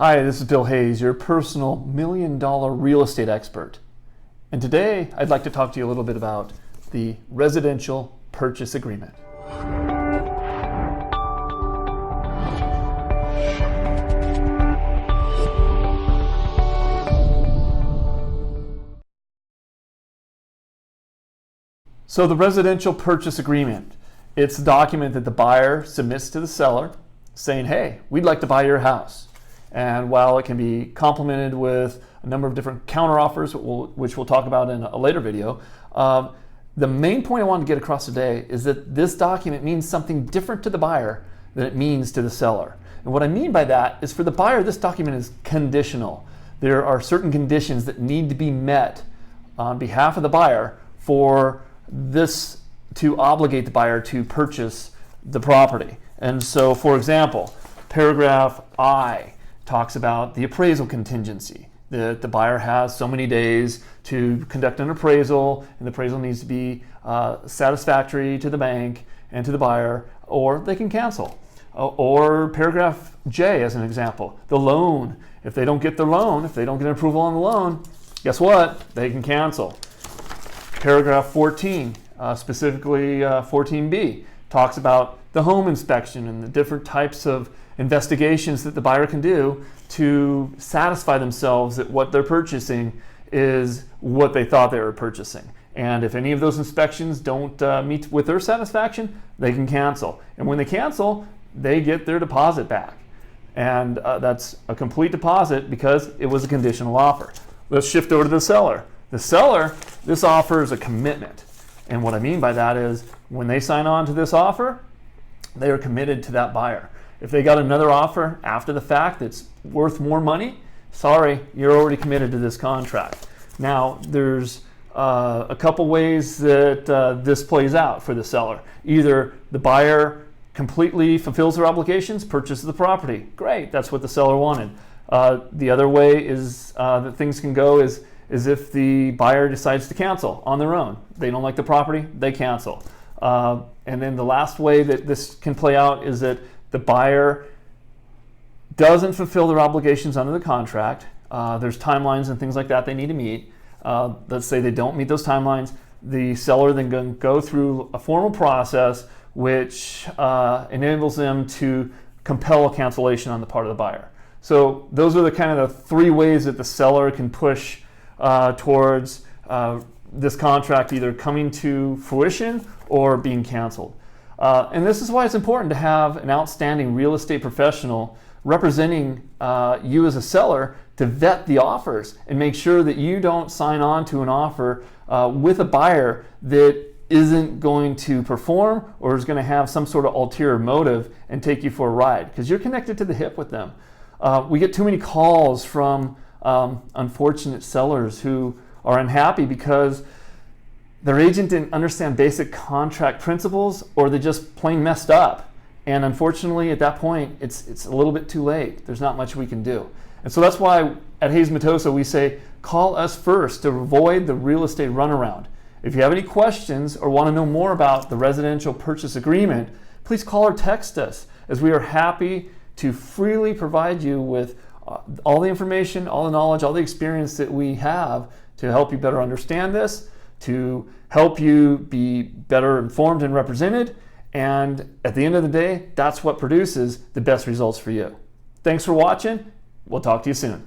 Hi, this is Bill Hayes, your personal million-dollar real estate expert. And today I'd like to talk to you a little bit about the residential purchase agreement. So the residential purchase agreement, it's a document that the buyer submits to the seller saying, hey, we'd like to buy your house. And while it can be complemented with a number of different counteroffers, which we'll talk about in a later video, the main point I want to get across today is that this document means something different to the buyer than it means to the seller. And what I mean by that is, for the buyer, this document is conditional. There are certain conditions that need to be met on behalf of the buyer for this to obligate the buyer to purchase the property. And so, for example, paragraph I talks about the appraisal contingency. The buyer has so many days to conduct an appraisal, and the appraisal needs to be satisfactory to the bank and to the buyer, or they can cancel. Or paragraph J as an example, the loan. If they don't get the loan, if they don't get an approval on the loan, guess what? They can cancel. Paragraph 14, specifically 14B, talks about the home inspection and the different types of investigations that the buyer can do to satisfy themselves that what they're purchasing is what they thought they were purchasing. And if any of those inspections don't meet with their satisfaction, they can cancel. And when they cancel, they get their deposit back. And that's a complete deposit because it was a conditional offer. Let's shift over to the seller. The seller, this offer is a commitment. And what I mean by that is, when they sign on to this offer, they are committed to that buyer. If they got another offer after the fact that's worth more money, sorry, you're already committed to this contract. Now, there's a couple ways that this plays out for the seller. Either the buyer completely fulfills their obligations, purchases the property. Great, that's what the seller wanted. The other way is that things can go is if the buyer decides to cancel on their own. They don't like the property, they cancel. And then the last way that this can play out is that the buyer doesn't fulfill their obligations under the contract. There's timelines and things like that they need to meet. Let's say they don't meet those timelines. The seller then can go through a formal process which enables them to compel a cancellation on the part of the buyer. So those are the kind of the three ways that the seller can push towards this contract either coming to fruition or being canceled. And this is why it's important to have an outstanding real estate professional representing you as a seller to vet the offers and make sure that you don't sign on to an offer with a buyer that isn't going to perform or is going to have some sort of ulterior motive and take you for a ride, because you're connected to the hip with them. We get too many calls from unfortunate sellers who are unhappy because their agent didn't understand basic contract principles, or they just plain messed up. And unfortunately, at that point, it's a little bit too late. There's not much we can do. And so that's why at Hayes Matoso we say, call us first to avoid the real estate runaround. If you have any questions or want to know more about the residential purchase agreement, please call or text us, as we are happy to freely provide you with all the information, all the knowledge, all the experience that we have to help you better understand this, to help you be better informed and represented. And at the end of the day, that's what produces the best results for you. Thanks for watching. We'll talk to you soon.